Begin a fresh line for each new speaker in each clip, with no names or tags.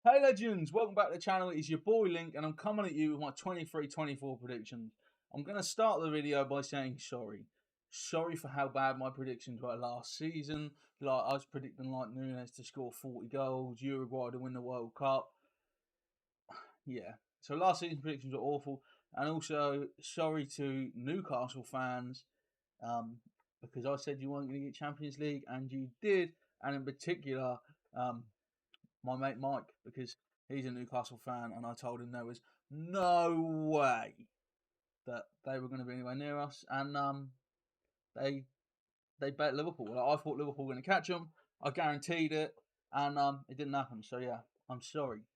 Hey legends, welcome back to the channel. It's your boy Link and I'm coming at you with my 23-24 predictions. I'm going to start the video by saying sorry. Sorry for how bad my predictions were last season. Like I was predicting like Nunes to score 40 goals, Uruguay to win the World Cup. Yeah, so last season's predictions were awful. And also sorry to Newcastle fans because I said you weren't going to get Champions League and you did. And in particular, my mate Mike, because he's a Newcastle fan, and I told him there was no way that they were going to be anywhere near us, and they bet Liverpool. Like, I thought Liverpool were going to catch them. I guaranteed it, and it didn't happen. So yeah, I'm sorry.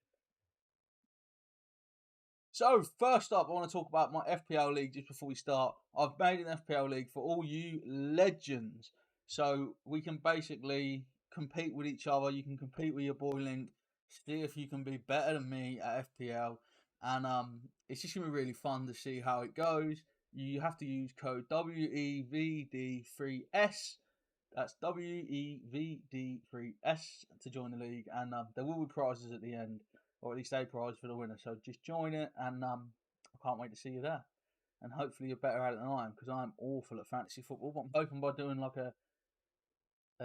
So first up, I want to talk about my FPL league just before we start. I've made an FPL league for all you legends, so we can basically compete with each other. You can compete with your boy Link, see if you can be better than me at FPL, and it's just gonna be really fun to see how it goes. You have to use code WEVD3S. That's WEVD3S to join the league, and there will be prizes at the end, or at least a prize for the winner. So just join it, and I can't wait to see you there. And hopefully you're better at it than I am, because I'm awful at fantasy football. But I'm hoping by doing like a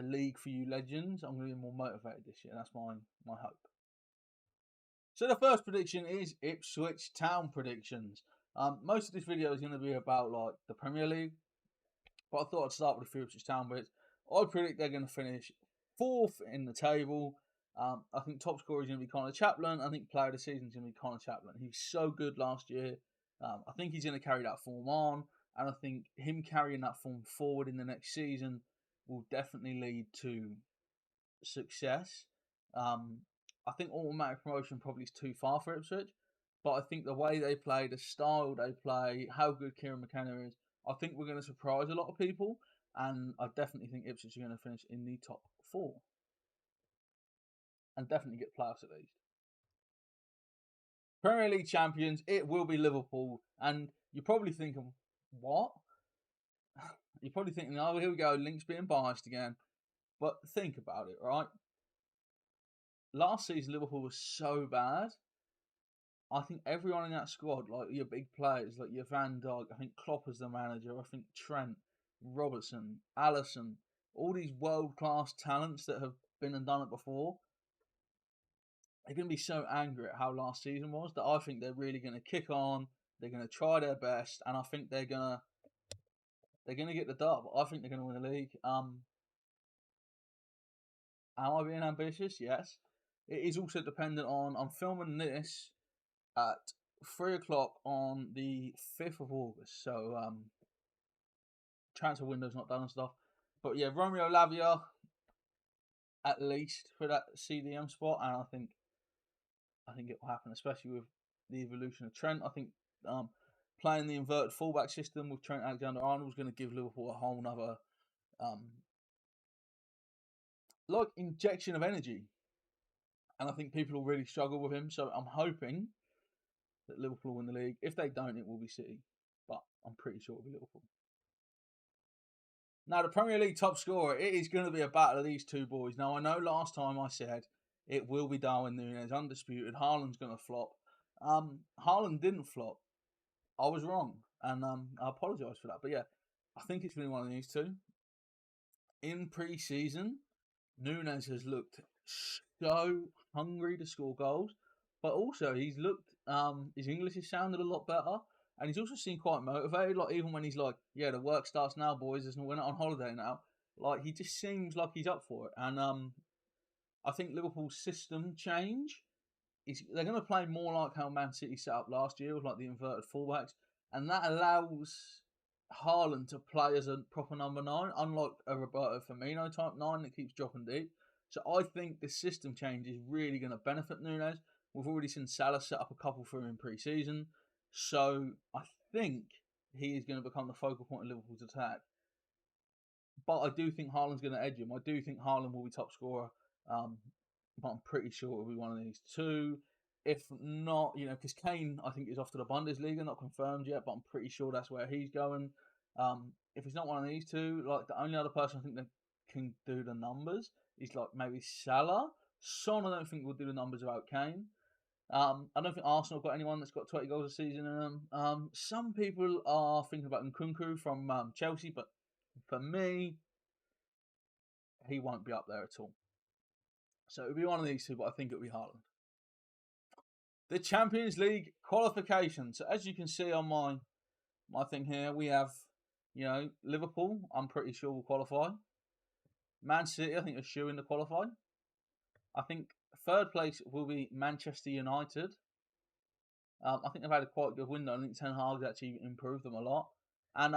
league for you legends, I'm going to be more motivated this year. That's my hope. So the first prediction is Ipswich Town predictions. Most of this video is going to be about like the Premier League, but I thought I'd start with the Ipswich Town bits. I predict they're going to finish 4th in the table. I think top scorer is going to be Connor Chaplin. I think player of the season is going to be Connor Chaplin. He was so good last year. I think he's going to carry that form on, and I think him carrying that form forward in the next season will definitely lead to success. I think automatic promotion probably is too far for Ipswich, but I think the way they play, the style they play, how good Kieran McKenna is, I think we're going to surprise a lot of people, and I definitely think Ipswich are going to finish in the top 4 and definitely get playoffs at least. Premier League champions, it will be Liverpool, and you're probably thinking, what? You're probably thinking, oh, here we go, Link's being biased again. But think about it, right? Last season, Liverpool was so bad. I think everyone in that squad, like your big players, like your Van Dijk, I think Klopp as the manager, I think Trent, Robertson, Alisson, all these world-class talents that have been and done it before, they're going to be so angry at how last season was that I think they're really going to kick on. They're going to try their best, and I think they're going to get the dub. I think they're going to win the league. Am I being ambitious? Yes. It is also dependent on. I'm filming this at 3 o'clock on the 5th of August. So transfer window's not done and stuff. But yeah, Romeo Lavia at least for that CDM spot, and I think it will happen, especially with the evolution of Trent. I think playing the inverted fullback system with Trent Alexander-Arnold is going to give Liverpool a whole nother like injection of energy, and I think people will really struggle with him. So I'm hoping that Liverpool will win the league. If they don't, it will be City, but I'm pretty sure it will be Liverpool. Now, the Premier League top scorer, it is going to be a battle of these two boys. Now, I know last time I said it will be Darwin Núñez, undisputed. Haaland's going to flop. Haaland didn't flop. I was wrong, and I apologise for that. But yeah, I think it's going to be one of these two. In pre-season, Núñez has looked so hungry to score goals, but also he's looked, his English has sounded a lot better. And he's also seemed quite motivated. Like, even when he's like, yeah, the work starts now, boys. We're not on holiday now. Like, he just seems like he's up for it. And I think Liverpool's system change they're going to play more like how Man City set up last year with like the inverted fullbacks. And that allows Haaland to play as a proper number 9, unlike a Roberto Firmino type 9 that keeps dropping deep. So I think the system change is really going to benefit Núñez. We've already seen Salah set up a couple for him in pre-season. So I think he is going to become the focal point of Liverpool's attack. But I do think Haaland's going to edge him. I do think Haaland will be top scorer. But I'm pretty sure it'll be one of these two. If not, because Kane, I think, is off to the Bundesliga, not confirmed yet, but I'm pretty sure that's where he's going. If it's not one of these two, like the only other person I think that can do the numbers is like maybe Salah. Son, I don't think will do the numbers without Kane. I don't think Arsenal got anyone that's got 20 goals a season in them. Some people are thinking about Nkunku from Chelsea, but for me, he won't be up there at all. So it'll be one of these two, but I think it'll be Haaland. The Champions League qualification. So as you can see on my thing here, we have, Liverpool, I'm pretty sure will qualify. Man City, I think, are shooing to qualify. I think third place will be Manchester United. I think they've had a quite good window. I think Ten Hag's actually improved them a lot. And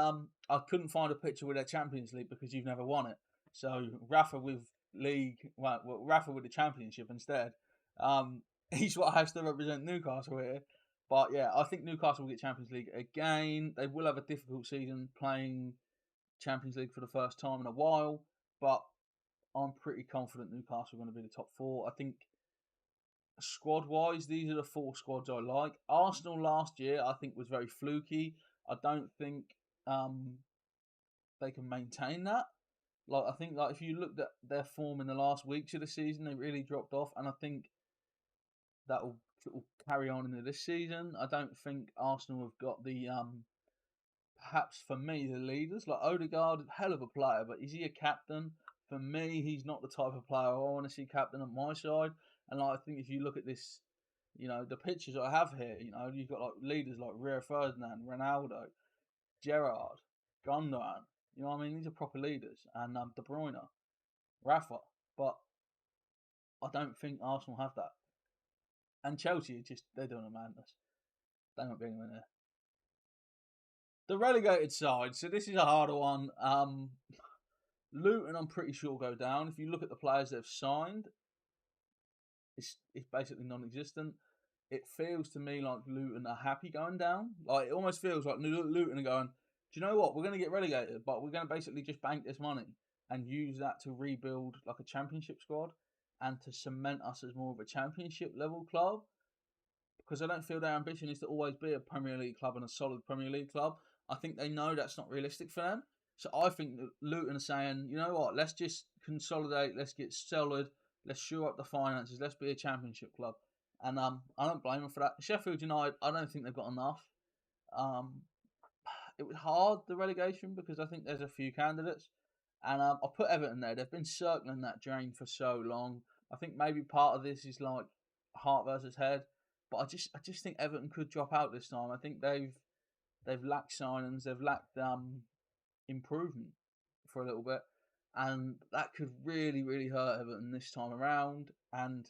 I couldn't find a picture with their Champions League because you've never won it. So Rafa with league, Rafa with the Championship instead. He's what has to represent Newcastle here. But yeah, I think Newcastle will get Champions League again. They will have a difficult season playing Champions League for the first time in a while. But I'm pretty confident Newcastle are going to be the top four. I think squad-wise, these are the four squads I like. Arsenal last year, I think, was very fluky. I don't think they can maintain that. I think if you looked at their form in the last weeks of the season, they really dropped off, and I think that will carry on into this season. I don't think Arsenal have got the perhaps for me the leaders. Like Odegaard, hell of a player, but is he a captain? For me, he's not the type of player I want to see captain at my side. And I think if you look at this, the pictures I have here, you've got leaders like Rio Ferdinand, Ronaldo, Gerrard, Gundogan. You know what I mean? These are proper leaders. And De Bruyne, Rafa. But I don't think Arsenal have that. And Chelsea, they're doing a madness. They won't be anywhere near. The relegated side. So this is a harder one. Luton, I'm pretty sure, go down. If you look at the players they've signed, it's basically non-existent. It feels to me like Luton are happy going down. It almost feels like Luton are going, do you know what? We're going to get relegated, but we're going to basically just bank this money and use that to rebuild a championship squad and to cement us as more of a championship level club. Because I don't feel their ambition is to always be a Premier League club and a solid Premier League club. I think they know that's not realistic for them. So I think that Luton are saying, you know what, let's just consolidate, let's get solid, let's shore up the finances, let's be a championship club. And I don't blame them for that. Sheffield United, I don't think they've got enough. It was hard, the relegation, because I think there's a few candidates. And I'll put Everton there. They've been circling that drain for so long. I think maybe part of this is like heart versus head. But I just think Everton could drop out this time. I think they've lacked signings, they've lacked improvement for a little bit, and that could really, really hurt Everton this time around. And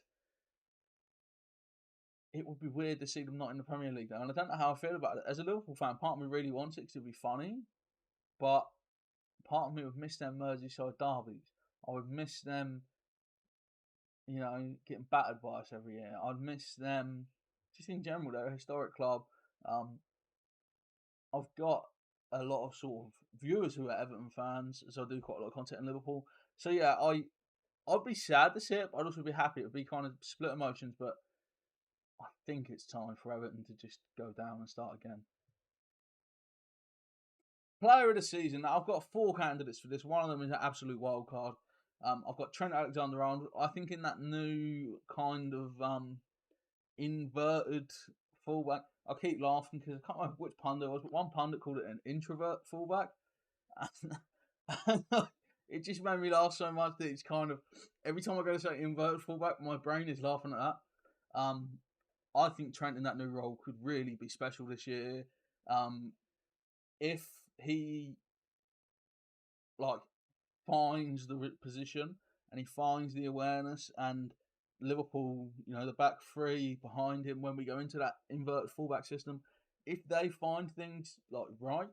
it would be weird to see them not in the Premier League though. And I don't know how I feel about it. As a Liverpool fan, part of me really wants it to be funny, but part of me would miss them Merseyside derbies. I would miss them, getting battered by us every year. I'd miss them just in general. They're a historic club. I've got a lot of sort of viewers who are Everton fans, so I do quite a lot of content in Liverpool. So yeah, I'd be sad to see it, but I'd also be happy. It'd be kind of split emotions, but I think it's time for Everton to just go down and start again. Player of the season. Now, I've got 4 candidates for this. One of them is an absolute wild card. I've got Trent Alexander-Arnold. I think in that new kind of inverted fullback. I keep laughing because I can't remember which pundit it was, but one pundit called it an introvert fullback. It just made me laugh so much that it's kind of every time I go to say inverted fullback, my brain is laughing at that. I think Trent in that new role could really be special this year. If he finds the position and he finds the awareness and Liverpool, the back 3 behind him when we go into that inverted fullback system, if they find things right,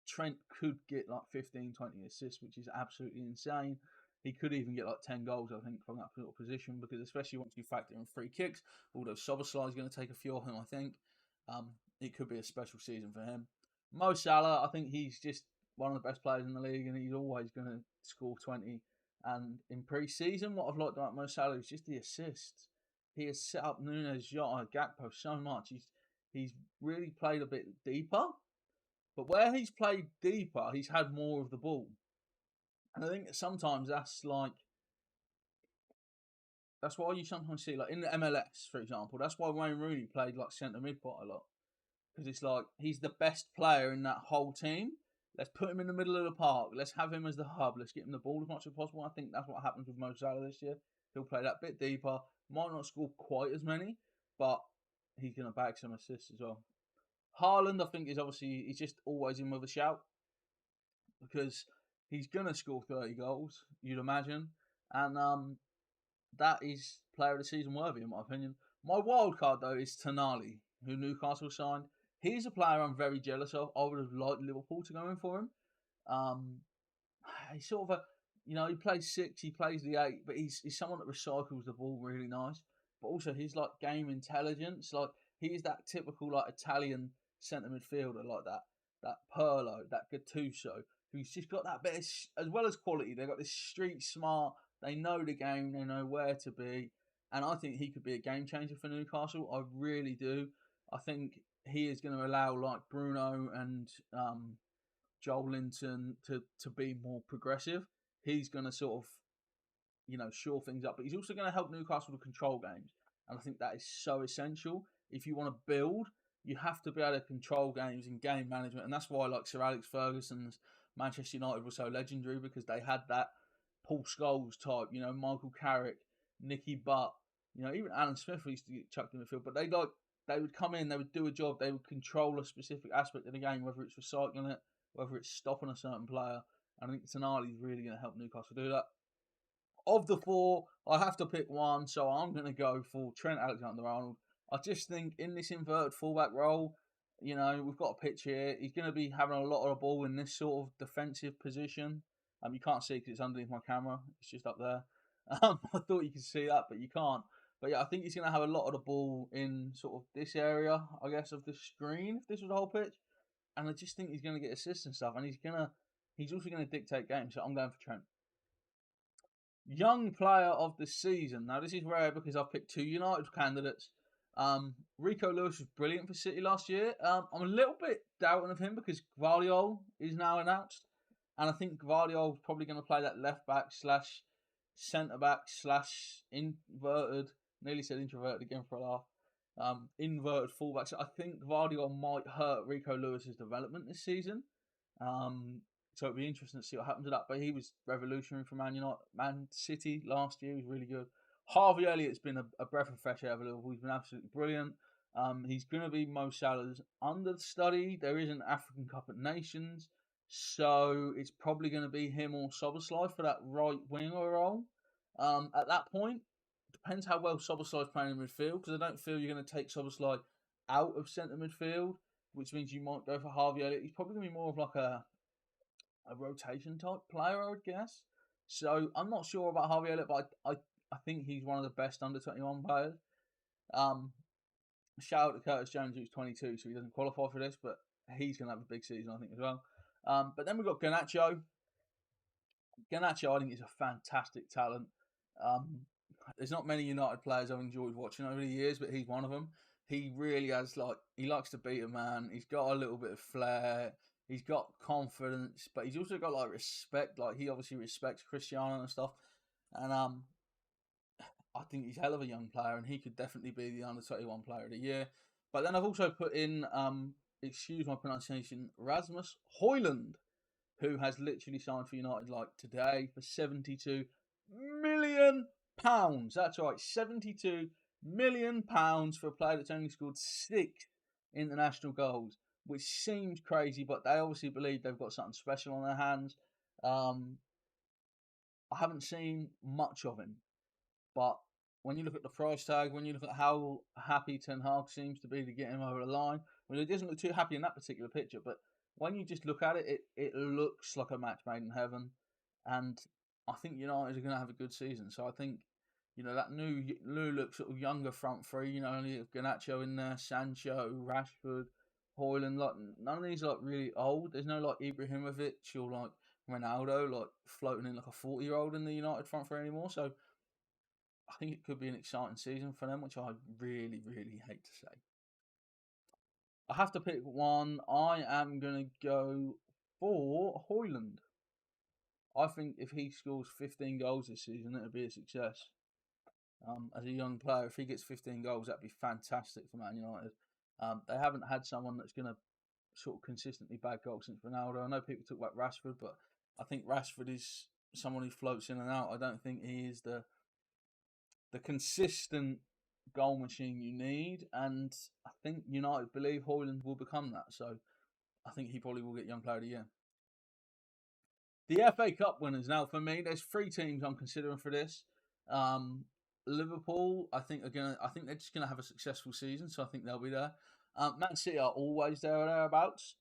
Trent could get 15, 20 assists, which is absolutely insane. He could even get 10 goals, I think, from that little position, because especially once you factor in free kicks, although Szoboszlai is going to take a few of him, I think, it could be a special season for him. Mo Salah, I think he's just one of the best players in the league, and he's always going to score 20. And in pre-season, what I've liked about Mo Salah is just the assists. He has set up Nunes, Jota, Gakpo so much. He's really played a bit deeper. But where he's played deeper, he's had more of the ball. And I think sometimes that's That's why you sometimes see, like in the MLS, for example, that's why Wayne Rooney played like centre mid quite a lot. Because it's like he's the best player in that whole team. Let's put him in the middle of the park. Let's have him as the hub. Let's get him the ball as much as possible. I think that's what happens with Mo Salah this year. He'll play that bit deeper. Might not score quite as many, but he's going to bag some assists as well. Haaland, I think, is obviously, he's just always in with a shout because he's going to score 30 goals, you'd imagine. And that is player of the season worthy, in my opinion. My wild card, though, is Tonali, who Newcastle signed. He's a player I'm very jealous of. I would have liked Liverpool to go in for him. He's sort of a, he plays 6, he plays the 8, but he's someone that recycles the ball really nice. But also his like game intelligence, like he is that typical like Italian centre midfielder, like that Pirlo, that Gattuso, who's just got that bit as well as quality. They've got this street smart. They know the game. They know where to be, and I think he could be a game changer for Newcastle. I really do. I think he is going to allow like Bruno and Joel Linton to be more progressive. He's going to sort of, shore things up, but he's also going to help Newcastle to control games. And I think that is so essential. If you want to build, you have to be able to control games and game management. And that's why like Sir Alex Ferguson's Manchester United was so legendary, because they had that Paul Scholes type, Michael Carrick, Nicky Butt, even Alan Smith used to get chucked in the field, but they would come in, they would do a job, they would control a specific aspect of the game, whether it's recycling it, whether it's stopping a certain player. And I think Tonali is really going to help Newcastle do that. Of the 4, I have to pick one, so I'm going to go for Trent Alexander-Arnold. I just think in this inverted fullback role, we've got a pitch here. He's going to be having a lot of the ball in this sort of defensive position. You can't see because it's underneath my camera. It's just up there. I thought you could see that, but you can't. But yeah, I think he's going to have a lot of the ball in sort of this area, I guess, of the screen, if this was the whole pitch. And I just think he's going to get assists and stuff. And he's also going to dictate games. So I'm going for Trent. Young player of the season. Now, this is rare because I've picked 2 United candidates. Rico Lewis was brilliant for City last year. I'm a little bit doubting of him because Gvardiol is now announced. And I think Gvardiol is probably going to play that left back / centre back / inverted. Nearly said introverted again for a laugh. Inverted fullback. So I think Gvardiol might hurt Rico Lewis's development this season. So it'd be interesting to see what happens to that. But he was revolutionary for Man City last year. He was really good. Harvey Elliott's been a breath of fresh air for Liverpool. He's been absolutely brilliant. He's going to be Mo Salah's understudy. There is an African Cup of Nations, so it's probably going to be him or Szoboszlai for that right winger role. At that point, depends how well Szoboszlai's playing in midfield, because I don't feel you're going to take Szoboszlai out of centre midfield, which means you might go for Harvey Elliott. He's probably going to be more of like a rotation type player, I would guess. So I'm not sure about Harvey Elliott, but I think he's one of the best under 21 players. Shout out to Curtis Jones, who's 22, so he doesn't qualify for this, but he's going to have a big season, I think, as well. But then we've got Garnacho. Garnacho, I think, is a fantastic talent. There's not many United players I've enjoyed watching over the years, but he's one of them. He really has, he likes to beat a man. He's got a little bit of flair. He's got confidence, but he's also got, respect. He obviously respects Cristiano and stuff. And I think he's a hell of a young player, and he could definitely be the under-21 player of the year. But then I've also put in, excuse my pronunciation, Rasmus Højlund, who has literally signed for United today for £72 million. That's right, £72 million for a player that's only scored 6 international goals, which seems crazy, but they obviously believe they've got something special on their hands. I haven't seen much of him, but when you look at the price tag, when you look at how happy Ten Hag seems to be to get him over the line, he doesn't look too happy in that particular picture, but when you just look at it, it looks like a match made in heaven. And I think United are going to have a good season. So I think, that new look sort of younger front three, Garnacho in there, Sancho, Rashford, Højlund, none of these really old. There's no Ibrahimovic or Ronaldo floating in a 40-year-old in the United front three anymore. So I think it could be an exciting season for them, which I really, really hate to say. I have to pick one. I am going to go for Højlund. I think if he scores 15 goals this season, it'll be a success. as a young player. If he gets 15 goals, that'd be fantastic for Man United. They haven't had someone that's going to sort of consistently bag goals since Ronaldo. I know people talk about Rashford, but I think Rashford is someone who floats in and out. I don't think he is the consistent goal machine you need, and I think United believe Højlund will become that. So I think he probably will get Young Player of the Year. The FA Cup winners now for me. There's three teams I'm considering for this. Um, Liverpool, I think I think they're just gonna have a successful season, so I think they'll be there. Man City are always there or thereabouts.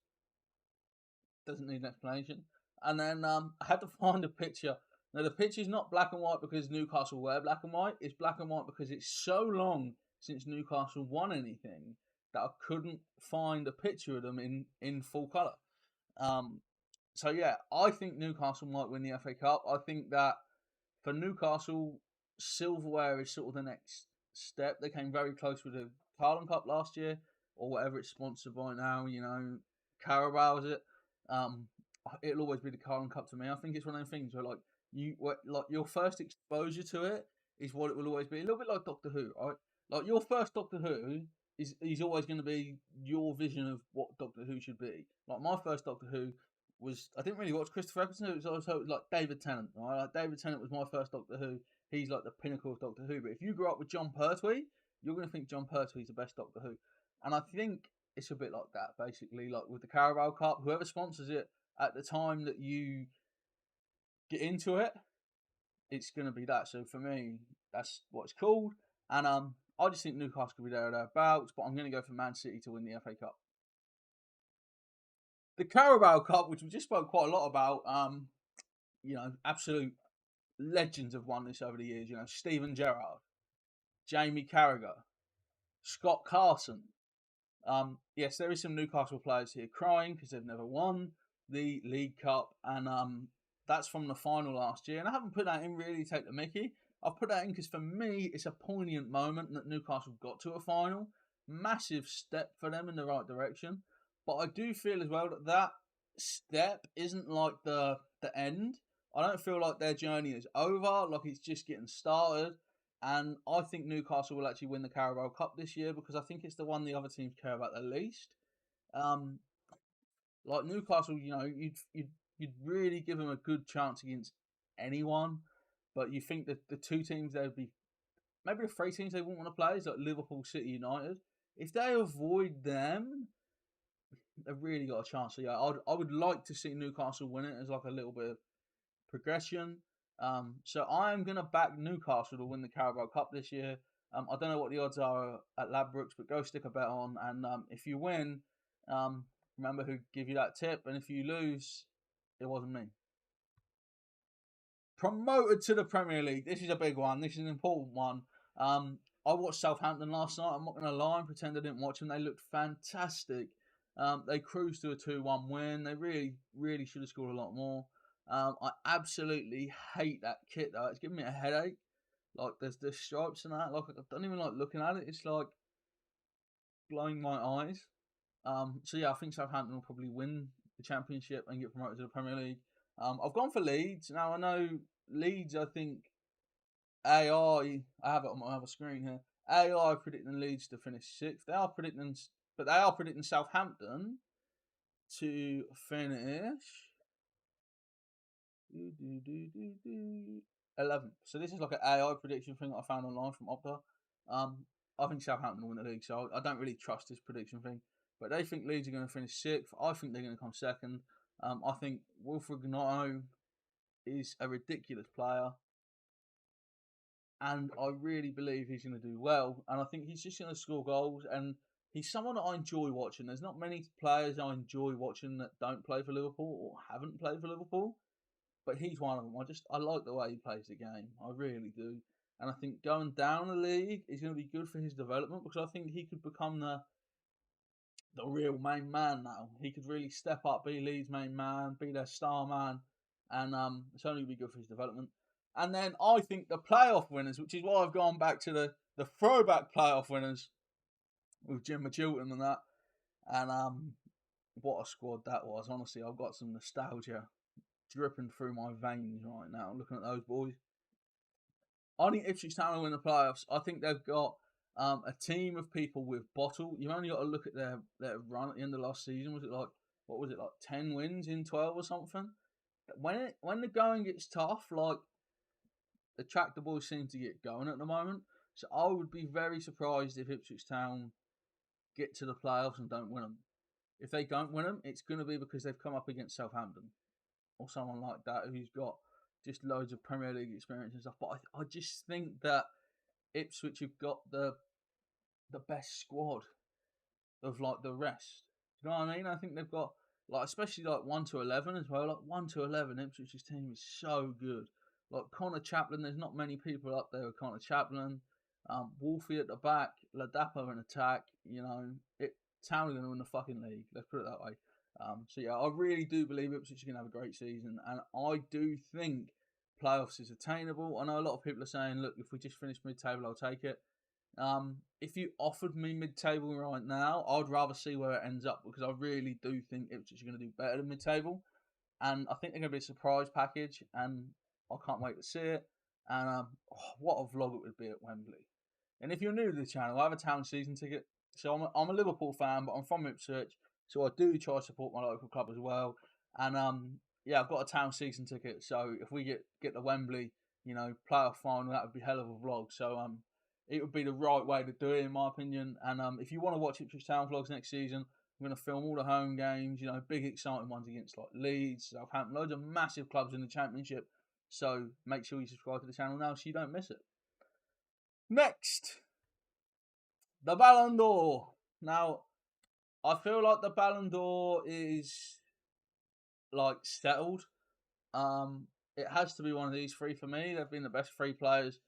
Doesn't need an explanation. And then I had to find a picture. Now the picture's not black and white because Newcastle were black and white. It's black and white because it's so long since Newcastle won anything that I couldn't find a picture of them in full colour. Um, so yeah, I think Newcastle might win the FA Cup. I think that for Newcastle, silverware is sort of the next step. They came very close with the Carling Cup last year, or whatever it's sponsored by now. You know, Carabao is it? Um, it'll always be the Carling Cup to me. I think it's one of those things where like your first exposure to it is what it will always be. A little bit like Doctor Who, right? Like your first Doctor Who is always going to be your vision of what Doctor Who should be. Like my first Doctor Who was I didn't really watch Christopher Eccleston. It was also like David Tennant. Right? Like David Tennant was my first Doctor Who. He's like the pinnacle of Doctor Who. But if you grew up with John Pertwee, you're going to think John Pertwee's the best Doctor Who. And I think it's a bit like that, basically. Like with the Carabao Cup, whoever sponsors it at the time that you get into it, it's going to be that. So for me, that's what it's called. And I just think Newcastle could be there or thereabouts, but I'm going to go for Man City to win the FA Cup. The Carabao Cup, which we just spoke quite a lot about, absolute legends have won this over the years. You know, Steven Gerrard, Jamie Carragher, Scott Carson. Yes, there is some Newcastle players here crying because they've never won the League Cup, and that's from the final last year. And I haven't put that in really to take the mickey. I've put that in because for me, it's a poignant moment that Newcastle got to a final. Massive step for them in the right direction. But I do feel as well that that step isn't like the end. I don't feel like their journey is over, like it's just getting started. And I think Newcastle will actually win the Carabao Cup this year because I think it's the one the other teams care about the least. Um, like Newcastle, you'd really give them a good chance against anyone, but you think that the two teams they would be maybe the three teams they wouldn't want to play is like Liverpool, City, United. If they avoid them, they've really got a chance. So yeah, I would like to see Newcastle win it as like a little bit of progression. So I am going to back Newcastle to win the Carabao Cup this year. I don't know what the odds are at Ladbrokes, but go stick a bet on. And if you win, remember who give you that tip. And if you lose, it wasn't me. Promoted to the Premier League. This is a big one. This is an important one. I watched Southampton last night. I'm not going to lie and pretend I didn't watch them. They looked fantastic. They cruised to a 2-1 win. They really, really should have scored a lot more. I absolutely hate that kit though. It's giving me a headache. Like there's the stripes and that. Like I don't even like looking at it. It's like blowing my eyes. So yeah, I think Southampton will probably win the championship and get promoted to the Premier League. I've gone for Leeds. Now I know Leeds. I think AI. I have it on my other screen here. AI predicting Leeds to finish sixth. They are predicting Southampton to finish 11th. So this is like an AI prediction thing that I found online from Opta. I think Southampton will win the league, so I don't really trust this prediction thing. But they think Leeds are going to finish sixth. I think they're going to come second. I think Wilfred Gnonto is a ridiculous player, and I really believe he's going to do well. And I think he's just going to score goals, and he's someone that I enjoy watching. There's not many players I enjoy watching that don't play for Liverpool or haven't played for Liverpool. But he's one of them. I like the way he plays the game. I really do. And I think going down the league is going to be good for his development because I think he could become the real main man now. He could really step up, be Leeds' main man, be their star man, and it's only going to be good for his development. And then I think the playoff winners, which is why I've gone back to the throwback playoff winners with Jim Chilton and that. And what a squad that was. Honestly, I've got some nostalgia dripping through my veins right now looking at those boys. I think Ipswich Town will win the playoffs. I think they've got a team of people with bottle. You've only got to look at their run at the end of last season. Was it like, what was it, like 10 wins in 12 or something? When the going gets tough, like, the tractor boys seem to get going at the moment. So I would be very surprised if Ipswich Town get to the playoffs and don't win them. If they don't win them, it's going to be because they've come up against Southampton or someone like that who's got just loads of Premier League experience and stuff. But I just think that Ipswich have got the best squad of like the rest. You know what I mean? I think they've got, like, especially like 1 to 11 as well. Like 1 to 11, Ipswich's team is so good. Like Connor Chaplin, there's not many people up there with Connor Chaplin. Wolfie at the back, Ladapo in attack. You know, Town are going to win the fucking league. Let's put it that way. So yeah, I really do believe Ipswich are going to have a great season, and I do think playoffs is attainable. I know a lot of people are saying, look, if we just finish mid-table, I'll take it. If you offered me mid-table right now, I'd rather see where it ends up, because I really do think Ipswich are going to do better than mid-table, and I think they're going to be a surprise package, and I can't wait to see it. And what a vlog it would be at Wembley. And if you're new to the channel, I have a Town season ticket. So I'm a Liverpool fan, but I'm from Ipswich, so I do try to support my local club as well. And yeah, I've got a Town season ticket. So if we get the Wembley, playoff final, that would be hell of a vlog. So it would be the right way to do it, in my opinion. And if you want to watch Ipswich Town vlogs next season, I'm going to film all the home games, big exciting ones against like Leeds, Southampton, loads of massive clubs in the Championship. So make sure you subscribe to the channel now so you don't miss it. Next, the Ballon d'Or. Now, I feel like the Ballon d'Or is like settled. It has to be one of these three for me. They've been the best three players,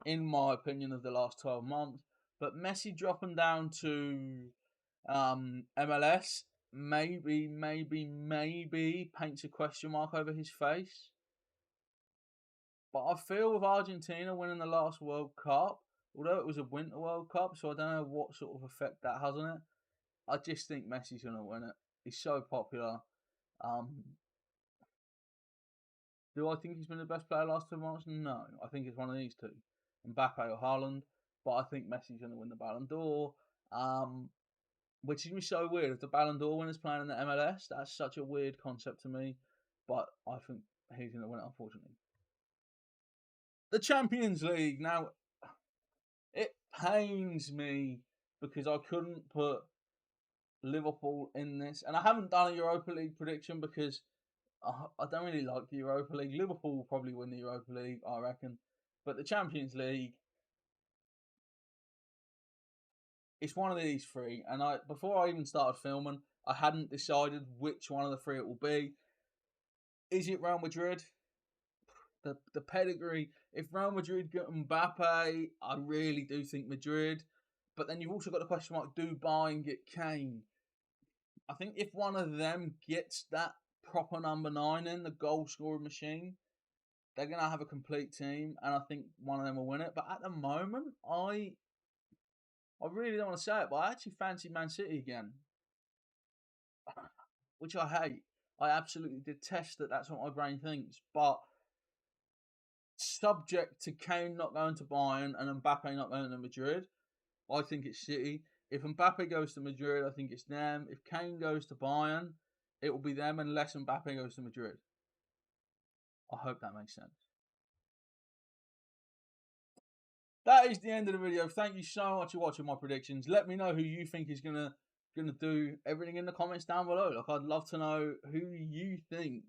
in my opinion, of the last 12 months. But Messi dropping down to MLS maybe paints a question mark over his face. But I feel with Argentina winning the last World Cup, although it was a Winter World Cup, so I don't know what sort of effect that has on it, I just think Messi's going to win it. He's so popular. Do I think he's been the best player last 2 months? No. I think it's one of these two, Mbappe or Haaland. But I think Messi's going to win the Ballon d'Or, which is so weird. If the Ballon d'Or winner's playing in the MLS, that's such a weird concept to me. But I think he's going to win it, unfortunately. The Champions League. Now, it pains me because I couldn't put Liverpool in this. And I haven't done a Europa League prediction because I don't really like the Europa League. Liverpool will probably win the Europa League, I reckon. But the Champions League, it's one of these three. And before I even started filming, I hadn't decided which one of the three it will be. Is it Real Madrid? The pedigree. If Real Madrid get Mbappe, I really do think Madrid. But then you've also got the question mark, do Bayern get Kane? I think if one of them gets that proper number 9 in, the goal scoring machine, they're going to have a complete team, and I think one of them will win it. But at the moment, I really don't want to say it, but I actually fancy Man City again, which I hate. I absolutely detest that that's what my brain thinks. But subject to Kane not going to Bayern and Mbappe not going to Madrid, I think it's City. If Mbappe goes to Madrid, I think it's them. If Kane goes to Bayern, it will be them unless Mbappe goes to Madrid. I hope that makes sense. That is the end of the video. Thank you so much for watching my predictions. Let me know who you think is gonna do everything in the comments down below. Like, I'd love to know who you think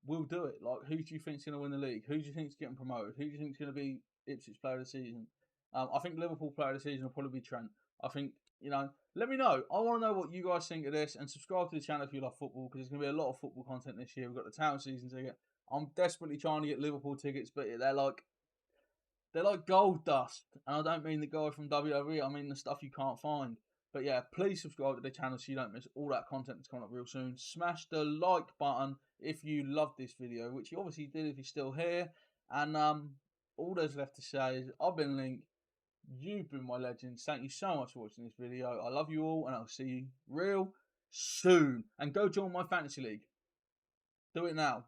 will do it. Like, who do you think is gonna win the league? Who do you think is getting promoted? Who do you think is gonna be Ipswich player of the season? I think Liverpool player of the season will probably be Trent. I think, let me know. I want to know what you guys think of this, and subscribe to the channel if you love football, because there's going to be a lot of football content this year. We've got the Town season ticket. I'm desperately trying to get Liverpool tickets, but they're like gold dust. And I don't mean the guy from WWE, I mean the stuff you can't find. But yeah, please subscribe to the channel so you don't miss all that content that's coming up real soon. Smash the like button if you loved this video, which you obviously did if you're still here. And all there's left to say is, I've been Link. You've been my legends. Thank you so much for watching this video. I love you all, and I'll see you real soon. And go join my fantasy league. Do it now.